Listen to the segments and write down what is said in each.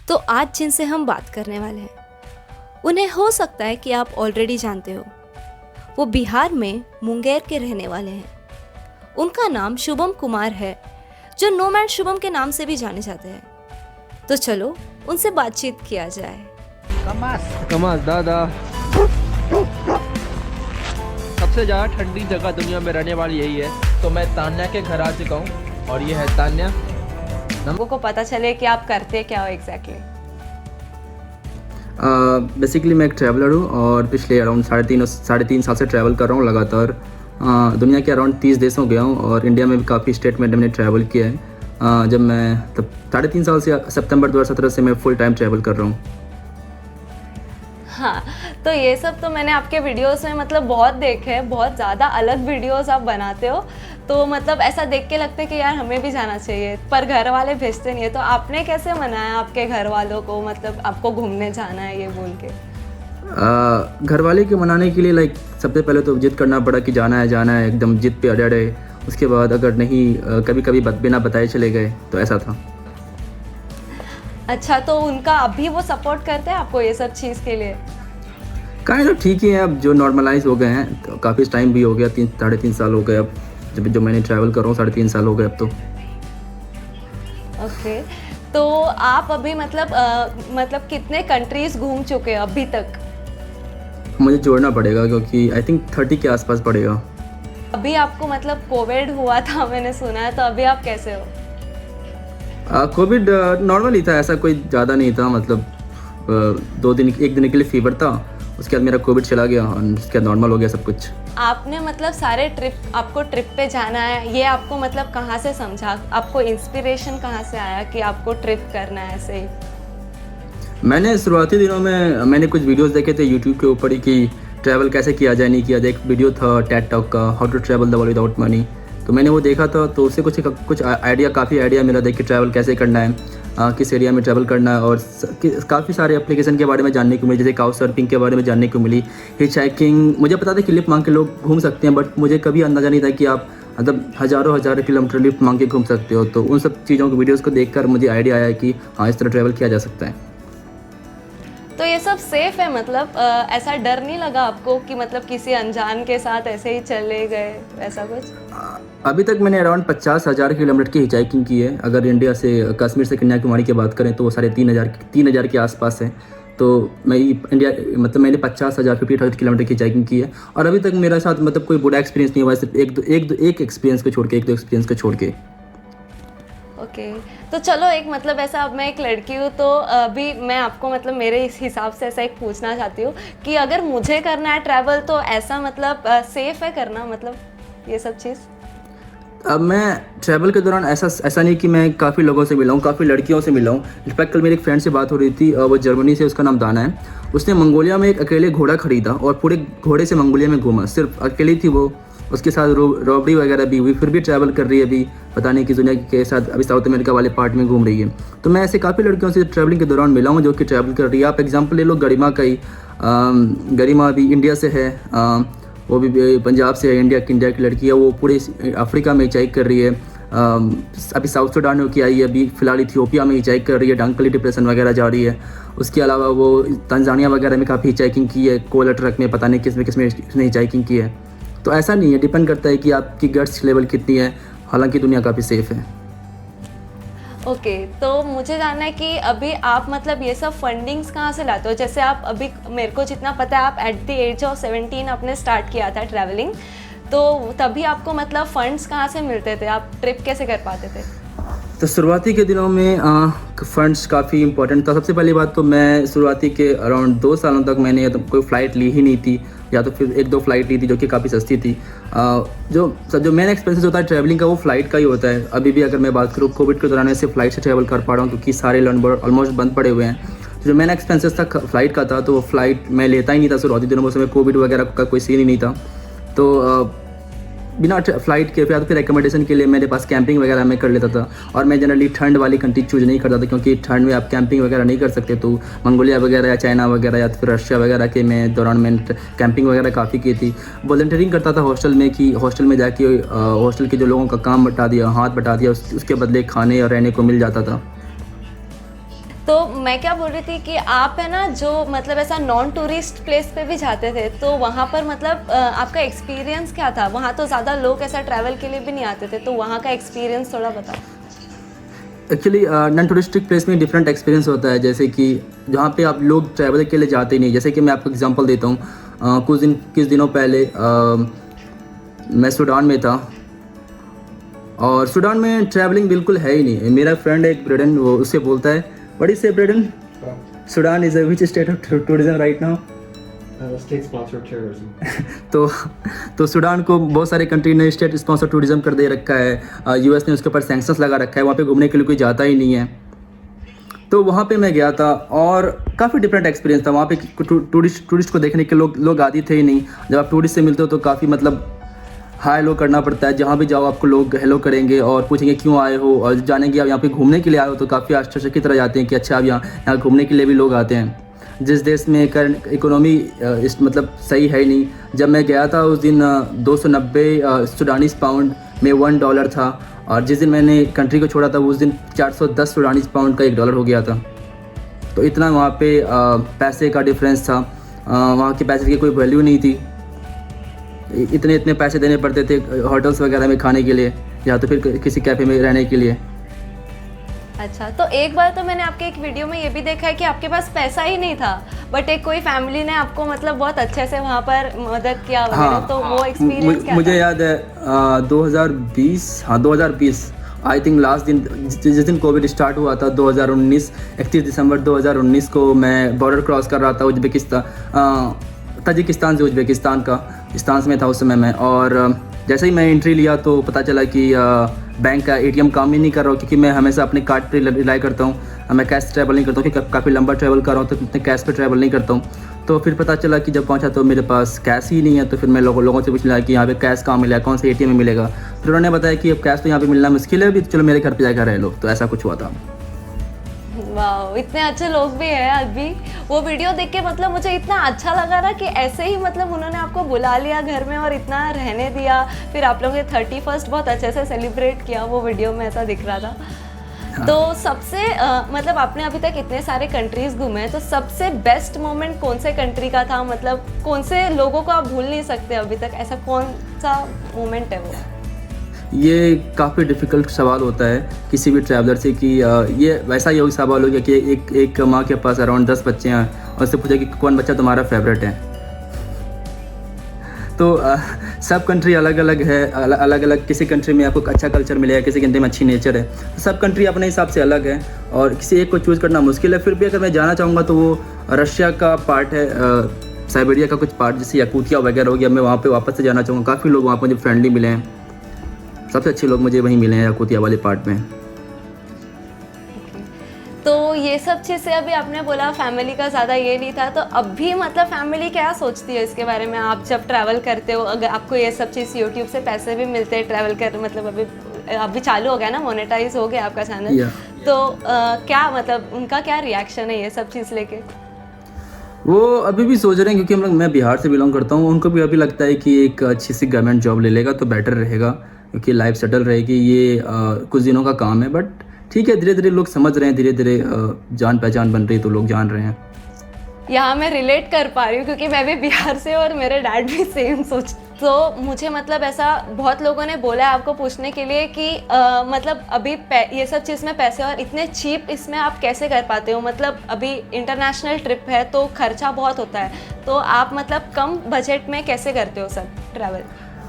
तो आज जिनसे हम बात करने वाले हैं उन्हें हो सकता है कि आप ऑलरेडी जानते हो। वो बिहार में मुंगेर के रहने वाले हैं। उनका नाम शुभम कुमार है, जो नोमैड शुभम के नाम से भी जाने जाते हैं। तो चलो उनसे बातचीत किया जाए। कमास दादा, सबसे ज़्यादा ठंडी जगह दुनिया में रहने वाली यही है। तो मैं तान्या के घर आ चुका हूँ और ये है तान्या। लोगों को पता चले कि आप करते क्या हो एग्जैक्टली। बेसिकली मैं एक ट्रैवलर हूँ और पिछले अराउंड साढ़े तीन साल से ट्रैवल कर रहा हूँ लगातार। दुनिया के अराउंड 30 देशों गया हूँ और इंडिया में भी काफ़ी स्टेट में मैंने ट्रैवल किया है। जब मैं तब 3.5 साल से सितंबर 2017 से मैं फुल टाइम ट्रैवल कर रहा हूँ। हाँ, तो ये सब तो मैंने आपके वीडियोस में मतलब बहुत देखे हैं। बहुत ज़्यादा अलग वीडियोस आप बनाते हो, तो मतलब ऐसा देख के लगता है कि यार हमें भी जाना चाहिए, पर घर वाले भेजते नहीं है। तो आपने कैसे मनाया आपके घर वालों को, मतलब आपको घूमने जाना है ये बोल के? घर वाले के मनाने के लिए सबसे पहले तो जिद करना पड़ा कि जाना है एकदम जिद पे अड़े रहे। उसके बाद अगर नहीं कभी कभी बिना बताए चले गए, तो ऐसा था। अच्छा, तो उनका अभी वो सपोर्ट करते हैं आपको ये सब चीज़ के लिए? तो ठीक ही है, अब जो नॉर्मलाइज हो गए हैं, तो काफ़ी टाइम भी हो गया, 3.5 साल हो गए अब जो मैंने ट्रैवल कर रहा हूँ। 3.5 साल हो गए अब तो। ओके, तो आप अभी मतलब कितने कंट्रीज घूम चुके हैं अभी तक? मुझे जोड़ना पड़ेगा क्योंकि आई थिंक 30 के आसपास पड़ेगा। अभी आपको मतलब कोविड हुआ था मैंने सुना है, तो अभी आप कैसे हो? कोविड नॉर्मल ही था, ऐसा कोई ज़्यादा नहीं था। मतलब 1 दिन के लिए फीवर था, उसके बाद मेरा कोविड चला गया और उसके बाद नॉर्मल हो गया सब कुछ। मैंने मतलब सारे आपको ट्रिप पे जाना है, ये आपको मतलब कहाँ से समझा? आपको इंस्पिरेशन कहाँ से आया कि आपको ट्रिप करना है ऐसे ही? मैंने शुरुआती दिनों में मैंने कुछ वीडियोस देखे थे यूट्यूब के ऊपर ही कि ट्रैवल कैसे किया जाए, नहीं किया जाए। एक वीडियो था टेड टॉक का, how to travel the world without money. तो मैंने वो देखा था, तो उससे काफ़ी आइडिया मिला देख कि ट्रैवल कैसे करना है, किस एरिया में ट्रैवल करना है। और काफ़ी सारे एप्लीकेशन के बारे में जानने को मिली, जैसे काउ सर्फिंग के बारे में जानने को मिली, हिच हाइकिंग। मुझे पता था कि लिफ्ट मांग के लोग घूम सकते हैं, बट मुझे कभी अंदाज़ा नहीं था कि आप मतलब हज़ारों किलोमीटर लिफ्ट मांग के घूम सकते हो। तो उन सब चीज़ों की वीडियोज़ को देखकर मुझे आइडिया आया कि हाँ, इस तरह ट्रैवल किया जा सकता है। तो ये सब सेफ है? मतलब ऐसा डर नहीं लगा आपको कि मतलब किसी अनजान के साथ ऐसे ही चले गए, ऐसा कुछ? अभी तक मैंने अराउंड 50,000 किलोमीटर की हिचाइकिंग की है। अगर इंडिया से कश्मीर से कन्याकुमारी की बात करें तो वो 3,500 के आसपास है। तो मैंने 50,000 किलोमीटर की हिचाइकिंग की है और अभी तक मेरे साथ मतलब कोई बुरा एक्सपीरियंस नहीं हुआ, सिर्फ एक एक्सपीरियंस को छोड़ के। ओके, तो चलो एक मतलब ऐसा, अब मैं एक लड़की हूँ, तो अभी मैं आपको मतलब मेरे इस हिसाब से ऐसा एक पूछना चाहती हूँ कि अगर मुझे करना है ट्रैवल, तो ऐसा मतलब सेफ़ है करना, मतलब ये सब चीज़? अब मैं ट्रैवल के दौरान ऐसा नहीं कि मैं काफ़ी लोगों से मिला हूँ, काफ़ी लड़कियों से मिला हूँ। इनफैक्ट कल मेरी एक फ्रेंड से बात हो रही थी, वो जर्मनी से, उसका नाम दाना है। उसने मंगोलिया में एक अकेले घोड़ा खरीदा और पूरे घोड़े से मंगोलिया में घूमा, सिर्फ अकेली थी वो। उसके साथ रॉबरी वगैरह भी हुई, फिर भी ट्रैवल कर रही है। अभी पता नहीं किस दुनिया के साथ अभी साउथ अमेरिका वाले पार्ट में घूम रही है। तो मैं ऐसे काफ़ी लड़कियों से ट्रैवलिंग के दौरान मिला हूँ जो कि ट्रैवल कर रही है। आप एग्जांपल ले लो गरिमा का ही। गरिमा अभी इंडिया से है, वो भी पंजाब से है, इंडिया की लड़की है। वो पूरे अफ्रीका में हिचाइक कर रही है। अभी साउथ सुडान होकर आई है, अभी फ़िलहाल इथियोपिया में हिचाइक कर रही है, डंकली डिप्रेशन वगैरह जा रही है। उसके अलावा वो तंजानिया वगैरह में काफ़ी हिचाइकिंग की है, कोला ट्रक में, पता नहीं किस में उसने हिचाइकिंग की है। तो ऐसा नहीं है, डिपेंड करता है कि आपकी गट्स लेवल कितनी है। हालांकि दुनिया काफ़ी सेफ़ है। ओके, तो मुझे जानना है कि अभी आप मतलब ये सब फंडिंग्स कहाँ से लाते हो? जैसे आप अभी, मेरे को जितना पता है, आप एट द एज ऑफ 17 आपने स्टार्ट किया था ट्रैवलिंग, तो तभी आपको मतलब फंड्स कहाँ से मिलते थे? आप ट्रिप कैसे कर पाते थे? तो शुरुआती के दिनों में फ़ंड्स काफ़ी इंपॉर्टेंट था। सबसे पहली बात तो मैं शुरुआती के अराउंड 2 सालों तक मैंने कोई फ़्लाइट ली ही नहीं थी, या तो फिर 1-2 फ़्लाइट ली थी जो कि काफ़ी सस्ती थी। जो मेन एक्सपेंसेस होता है ट्रैवलिंग का, वो फ़्लाइट का ही होता है। अभी भी अगर मैं बात करूँ, कोविड के दौरान ऐसे फ़्लाइट से ट्रैवल कर पा रहा हूँ क्योंकि सारे ऑलमोस्ट बंद पड़े हुए हैं। जो मेन एक्सपेंसेस था फ़्लाइट का था, तो वो फ़्लाइट मैं लेता ही नहीं था शुरुआती दिनों में। उसमें कोविड वगैरह का कोई सीन ही नहीं था। तो बिना फ़्लाइट के फिर एकोमोडेशन के लिए मेरे पास कैंपिंग वगैरह मैं कर लेता था। और मैं जनरली ठंड वाली कंट्री चूज़ नहीं करता था क्योंकि ठंड में आप कैंपिंग वगैरह नहीं कर सकते। तो मंगोलिया वगैरह या चाइना वगैरह या फिर रशिया वगैरह के दौरान मैंने कैंपिंग वगैरह काफ़ी की थी। वॉलंटियरिंग करता था हॉस्टल में, कि हॉस्टल में जाके हॉस्टल के जो लोगों का काम बटा दिया, हाथ बटा दिया, उसके बदले खाने और रहने को मिल जाता था। तो मैं क्या बोल रही थी कि आप है ना जो मतलब ऐसा नॉन टूरिस्ट प्लेस पे भी जाते थे, तो वहाँ पर मतलब आपका एक्सपीरियंस क्या था? वहाँ तो ज़्यादा लोग ऐसा ट्रैवल के लिए भी नहीं आते थे, तो वहाँ का एक्सपीरियंस थोड़ा बताओ। एक्चुअली नॉन टूरिस्टिक प्लेस में डिफरेंट एक्सपीरियंस होता है, जैसे कि जहाँ पे आप लोग ट्रैवल के लिए जाते ही नहीं। जैसे कि मैं आपको एग्जांपल देता हूँ, कुछ दिनों पहले मैं सूडान में था, और सूडान में ट्रैवलिंग बिल्कुल है ही नहीं। मेरा फ्रेंड एक ब्रेडन, वो उससे बोलता है, what is say Braden, Sudan is which state of tourism right now? State sponsored tourism. तो सूडान को बहुत सारे कंट्री ने स्टेट स्पॉन्सर टूरिज्म कर दे रखा है। यूएस ने उसके ऊपर सैंक्शंस लगा रखा है, वहाँ पे घूमने के लिए कोई जाता ही नहीं है। तो वहाँ पे मैं गया था और काफ़ी डिफरेंट एक्सपीरियंस था। वहाँ पे टूरिस्ट को देखने के लोग आते थे ही नहीं। जब आप टूरिस्ट से मिलते हो तो काफ़ी मतलब हाई हेलो करना पड़ता है। जहाँ भी जाओ आपको लोग हेलो करेंगे और पूछेंगे क्यों आए हो, और जानेंगे आप यहाँ पे घूमने के लिए आए हो तो काफ़ी आश्चर्य की तरह जाते हैं कि अच्छा, अब यहाँ घूमने के लिए भी लोग आते हैं। जिस देश में करंट इकोनॉमी मतलब सही है ही नहीं। जब मैं गया था उस दिन 290 सूडानीज पाउंड में $1 था, और जिस दिन मैंने कंट्री को छोड़ा था उस दिन 410 सूडानीज पाउंड का $1 हो गया था। तो इतना वहाँ पे पैसे का डिफरेंस था। वहाँ के पैसे की कोई वैल्यू नहीं थी। इतने पैसे देने पड़ते थे होटल्स वगैरह में खाने के लिए, या तो फिर किसी कैफ़े में रहने के लिए। अच्छा, तो एक बार तो मैंने आपके एक वीडियो में ये भी देखा है कि आपके पास पैसा ही नहीं था, बट एक कोई फैमिली ने आपको मतलब बहुत अच्छे से वहाँ पर मदद किया वगैरह। हाँ, तो वो एक्सपीरियंस क्या मुझे था? याद है 2020 आई थिंक लास्ट दिन, जिस दिन कोविड स्टार्ट हुआ था 2019, 31 दिसंबर 2019 को मैं बॉर्डर क्रॉस कर रहा था ताजिकिस्तान से उज्बेकिस्तान में था उस समय मैं। और जैसे ही मैं एंट्री लिया तो पता चला कि बैंक का ATM काम ही नहीं कर रहा हूँ, क्योंकि मैं हमेशा अपने कार्ड पे रिलाई करता हूँ। मैं कैश ट्रैवल नहीं करता हूँ, क्योंकि काफ़ी लंबा ट्रैवल कर रहा हूँ तो इतने कैश पे ट्रैवल नहीं करता हूँ। तो फिर पता चला कि जब पहुँचा तो मेरे पास कैश ही नहीं है। तो फिर मैं लोगों से पूछने लगा कि यहाँ पे कैश कहाँ मिलेगा, कौन से ATM में मिलेगा। फिर उन्होंने बताया कि अब कैश तो यहाँ पे मिलना मुश्किल है, अभी चलो मेरे घर पर जाकर रह लो। तो ऐसा कुछ हुआ था। वाह, इतने अच्छे लोग भी हैं अभी। वो वीडियो देख के मतलब मुझे इतना अच्छा लगा ना कि ऐसे ही मतलब उन्होंने आपको बुला लिया घर में और इतना रहने दिया। फिर आप लोगों ने 31st बहुत अच्छे से सेलिब्रेट किया, वो वीडियो में ऐसा दिख रहा था। तो सबसे मतलब आपने अभी तक इतने सारे कंट्रीज घूमे हैं, तो सबसे बेस्ट मोमेंट कौन से कंट्री का था? मतलब कौन से लोगों को आप भूल नहीं सकते अभी तक, ऐसा कौन सा मोमेंट है वो? ये काफ़ी डिफ़िकल्ट सवाल होता है किसी भी ट्रैवलर से कि ये वैसा ही सवाल हो गया कि एक माँ के पास अराउंड 10 बच्चे हैं और उससे पूछा कि कौन बच्चा तुम्हारा फेवरेट है। तो सब कंट्री अलग अलग है, अलग अलग। किसी कंट्री में आपको अच्छा कल्चर मिलेगा, किसी कंट्री में अच्छी नेचर है। तो सब कंट्री अपने हिसाब से अलग है और किसी एक को चूज़ करना मुश्किल है। फिर भी अगर मैं जाना चाहूँगा तो वो रशिया का पार्ट है, साइबेरिया का कुछ पार्ट जैसे याकूतिया वगैरह हो गया। मैं वहाँ पे वापस से जाना चाहूँगा। काफ़ी लोग वहाँ पर मुझे फ्रेंडली मिले हैं। सबसे अच्छे लोग मुझे वहीं मिले हैं याकूतिया वाले पार्ट में। तो ये सब चीज़ें अभी आपने बोला फैमिली का ज़्यादा ये नहीं था, तो अभी मतलब फैमिली क्या सोचती है इसके बारे में? आप जब ट्रैवल करते हो, अगर आपको ये सब चीज़ यूट्यूब से पैसे भी मिलते हैं ट्रैवल कर, मतलब अभी चालू हो गया ना, मोनेटाइज हो गया आपका चैनल, तो क्या मतलब उनका क्या रिएक्शन है ये सब चीज़ लेके? वो अभी भी सोच रहे हैं, क्योंकि मैं बिहार से बिलोंग करता हूँ। उनको भी अभी लगता है कि एक अच्छी सी गवर्नमेंट जॉब ले लेगा तो बेटर रहेगा, क्योंकि लाइफ सेटल रहेगी। ये कुछ दिनों का काम है, बट ठीक है, धीरे धीरे लोग समझ रहे हैं, धीरे धीरे जान पहचान बन रही है तो लोग जान रहे हैं। यहाँ मैं रिलेट कर पा रही हूँ क्योंकि मैं भी बिहार से और मेरे डैड भी सेम सोच। तो मुझे मतलब ऐसा बहुत लोगों ने बोला है आपको पूछने के लिए कि मतलब अभी ये सब चीज़ में पैसे और इतने चीप इसमें आप कैसे कर पाते हो? मतलब अभी इंटरनेशनल ट्रिप है तो खर्चा बहुत होता है, तो आप मतलब कम बजट में कैसे करते हो सब ट्रैवल?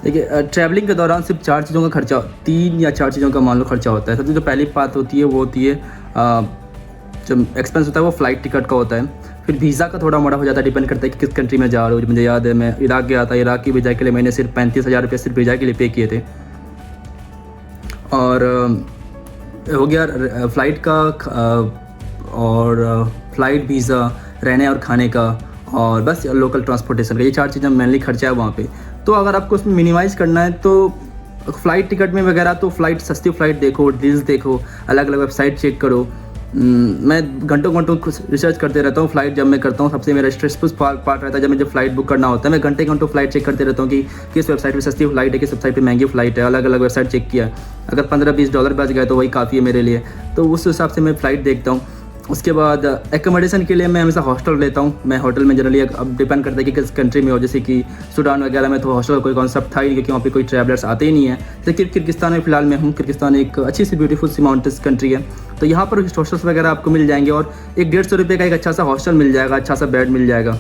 देखिए, ट्रैवलिंग के दौरान सिर्फ 4 चीज़ों का खर्चा, 3 या 4 चीज़ों का मान लो खर्चा होता है। सबसे जो पहली बात होती है वो होती है जो एक्सपेंस होता है वो फ़्लाइट टिकट का होता है। फिर वीज़ा का थोड़ा मोड़ा हो जाता है, डिपेंड करता है कि किस कंट्री में जा रहे हो। मुझे याद है मैं इराक गया था, इराक की वीज़ा के लिए मैंने सिर्फ 35,000 रुपये सिर्फ वीज़ा के लिए पे किए थे। और हो गया फ़्लाइट का, और फ़्लाइट, वीज़ा, रहने और खाने का, और बस लोकल ट्रांसपोर्टेशन का। ये 4 चीज़ें मेनली खर्चा है वहाँ पे। तो अगर आपको उसमें मिनिमाइज़ करना है तो फ़्लाइट टिकट में वगैरह तो फ़्लाइट, सस्ती फ़्लाइट देखो, डील्स देखो, अलग अलग वेबसाइट चेक करो। मैं घंटों रिसर्च करते रहता हूँ। फ़्लाइट जब मैं करता हूँ, सबसे मेरा स्ट्रेसफुल पार्ट रहता है जब मुझे फ़्लाइट बुक करना होता है। मैं घंटों फ़्लाइट चेक करते रहता हूँ कि किस वेबसाइट पे सस्ती फ़्लाइट है, किस वेबसाइट पे महंगी फ़्लाइट है। अलग अलग वेबसाइट चेक किया, अगर $15-20 बच गए तो वही काफ़ी है मेरे लिए। तो उस हिसाब से मैं फ़्लाइट देखता हूँ। उसके बाद एकोमोडेशन के लिए मैं हमेशा हॉस्टल लेता हूँ। मैं होटल में जनरली, अब डिपेंड करता है कि किस कंट्री में हो, जैसे कि सूडान वगैरह में तो हॉस्टल का कोई कॉन्सेप्ट था ही नहीं, क्योंकि वहाँ पे कोई ट्रैवलर्स आते ही नहीं है। जैसे किर्गिस्तान में फ़िलहाल मैं हूँ, किर्गिस्तान एक अच्छी सी ब्यूटीफुल सी माउंटेन्स कंट्री है, तो यहाँ पर हॉस्टल्स वगैरह आपको मिल जाएंगे और 150 रुपये का एक अच्छा सा हॉस्टल मिल जाएगा, अच्छा सा बेड मिल जाएगा।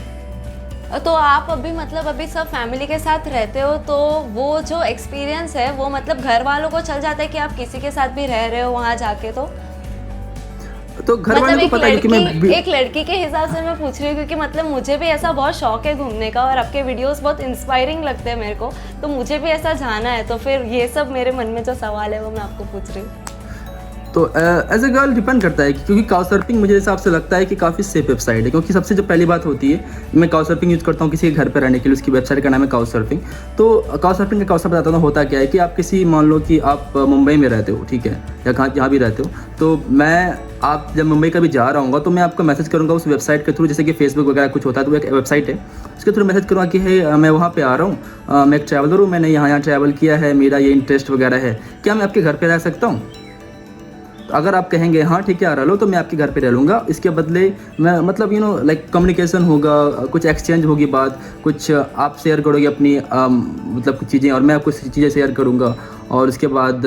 तो आप अभी मतलब अभी सब फैमिली के साथ रहते हो, तो वो जो एक्सपीरियंस है वो मतलब घर वालों को चल जाता है कि आप किसी के साथ भी रह रहे हो वहाँ जाके? तो घर वालों को पता है कि मैं एक लड़की के हिसाब से मैं पूछ रही हूँ, क्योंकि मतलब मुझे भी ऐसा बहुत शौक है घूमने का और आपके वीडियोस बहुत इंस्पायरिंग लगते हैं मेरे को, तो मुझे भी ऐसा जाना है। तो फिर ये सब मेरे मन में जो सवाल है वो मैं आपको पूछ रही हूँ। तो एज ए गर्ल डिपेंड करता है, क्योंकि काउचसर्फिंग मुझे हिसाब से लगता है कि काफ़ी सेफ वेबसाइट है। क्योंकि सबसे जो पहली बात होती है, मैं काउचसर्फिंग यूज़ करता हूँ किसी के घर पर रहने के लिए, उसकी वेबसाइट का नाम है काउचसर्फिंग। तो काउचसर्फिंग का काउचसर्फिंग बताता हूँ होता क्या है कि आप किसी, मान लो कि आप मुंबई में रहते हो, ठीक है, या जहाँ भी रहते हो, तो आप जब मुंबई कभी जा रहा हूँ तो मैं आपको मैसेज करूँगा उस वेबसाइट के थ्रू, जैसे कि फेसबुक वगैरह कुछ होता है, तो एक वेबसाइट है, उसके थ्रू मैसेज करूँगा कि है मैं वहाँ पे आ रहा हूँ, मैं एक ट्रैवलर हूँ, मैंने यहाँ ट्रैवल किया है, मेरा ये इंटरेस्ट वगैरह है, क्या मैं आपके घर पे रह सकता हूँ? तो अगर आप कहेंगे हाँ ठीक है आ रहा लो, तो मैं आपके घर पे रह लूँगा। इसके बदले मैं मतलब लाइक कम्युनिकेशन होगा, कुछ एक्सचेंज होगी बात, कुछ आप शेयर करोगे अपनी मतलब कुछ चीज़ें और मैं कुछ चीज़ें शेयर करूँगा, और उसके बाद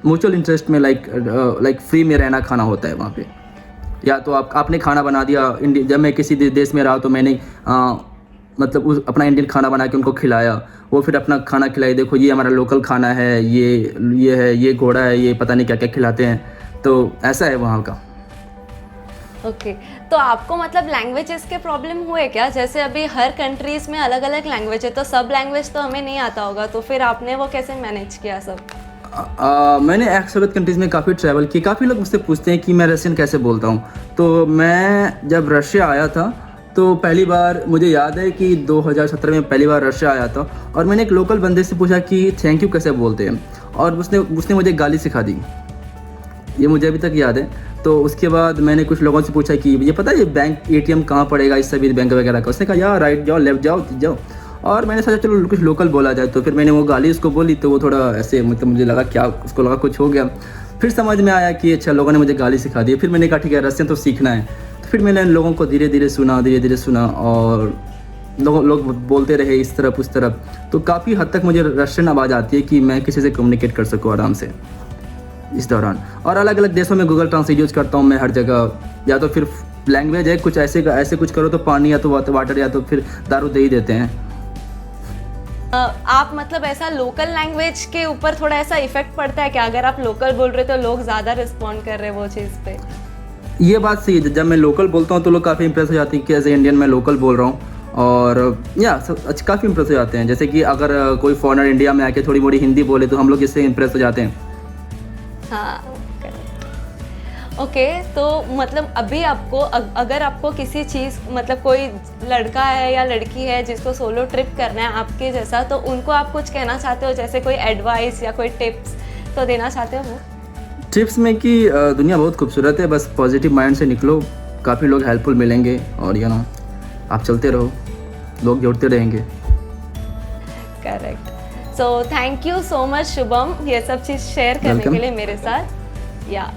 म्यूचुअल इंटरेस्ट में लाइक फ्री में रहना खाना होता है वहाँ पे। या तो आपने खाना बना दिया, जब मैं किसी देश में रहा तो मैंने मतलब अपना इंडियन खाना बना के उनको खिलाया, वो फिर अपना खाना खिलाए, देखो ये हमारा लोकल खाना है, ये है, ये घोड़ा है, ये पता नहीं क्या क्या खिलाते हैं। तो ऐसा है वहाँ का। ओके तो आपको मतलब लैंग्वेजेस के प्रॉब्लम हुए क्या? जैसे अभी हर कंट्रीज़ में अलग अलग लैंग्वेज है, तो सब लैंग्वेज तो हमें नहीं आता होगा, तो फिर आपने वो कैसे मैनेज किया सब? मैंने एक्स-सर्विस कंट्रीज़ में काफ़ी ट्रैवल किया। काफ़ी लोग मुझसे पूछते हैं कि मैं रशियन कैसे बोलता हूँ। तो मैं जब रशिया आया था तो पहली बार मुझे याद है कि 2017 में पहली बार रशिया आया था, और मैंने एक लोकल बंदे से पूछा कि थैंक यू कैसे बोलते हैं, और उसने मुझे गाली सिखा दी, ये मुझे अभी तक याद है। तो उसके बाद मैंने कुछ लोगों से पूछा कि ये पता है ये बैंक ATM कहाँ पड़ेगा, इस सभी बैंक वगैरह का? उसने कहा यार राइट जाओ, लेफ्ट जाओ। और मैंने सोचा चलो कुछ लोकल बोला जाए, तो फिर मैंने वो गाली उसको बोली, तो वो थोड़ा ऐसे मतलब मुझे लगा क्या, उसको लगा कुछ हो गया। फिर समझ में आया कि अच्छा लोगों ने मुझे गाली सिखा दी। फिर मैंने कहा ठीक है रशियन तो सीखना है। तो फिर मैंने लोगों को धीरे धीरे सुना और लोग बोलते रहे इस तरफ उस तरफ, तो काफ़ी हद तक मुझे रशियन आवाज़ आती है कि मैं किसी से कम्युनिकेट कर सकूँ आराम से इस दौरान। और अलग अलग देशों में गूगल ट्रांसलेट यूज़ करता हूँ मैं हर जगह। या तो फिर लैंग्वेज है कुछ ऐसे कुछ करो तो पानी या तो वाटर या तो फिर दारू दे ही देते हैं। आप मतलब ऐसा लोकल लैंग्वेज के ऊपर थोड़ा ऐसा इफेक्ट पड़ता है क्या? अगर आप लोकल बोल रहे तो लोग ज़्यादा रिस्पॉन्ड कर रहे हैं वो चीज़ पे? ये बात सही है, जब मैं लोकल बोलता हूँ तो लोग काफ़ी इंप्रेस हो जाते हैं कि एज ए इंडियन मैं लोकल बोल रहा हूँ, और काफ़ी इंप्रेस हो जाते हैं। जैसे कि अगर कोई फॉरेनर इंडिया में आके थोड़ी मोड़ी हिंदी बोले तो हम लोग इससे इंप्रेस हो जाते हैं। हाँ ओके तो मतलब अभी आपको अगर आपको किसी चीज़ मतलब कोई लड़का है या लड़की है जिसको सोलो ट्रिप करना है आपके जैसा, तो उनको आप कुछ कहना चाहते हो, जैसे कोई एडवाइस या कोई टिप्स तो देना चाहते हो? वो टिप्स में कि दुनिया बहुत खूबसूरत है, बस पॉजिटिव माइंड से निकलो, काफ़ी लोग हेल्पफुल मिलेंगे, और आप चलते रहो, लोग जुड़ते रहेंगे। Correct. So thank you so much Shubham, ये सब चीज़ शेयर करने के लिए मेरे साथ। या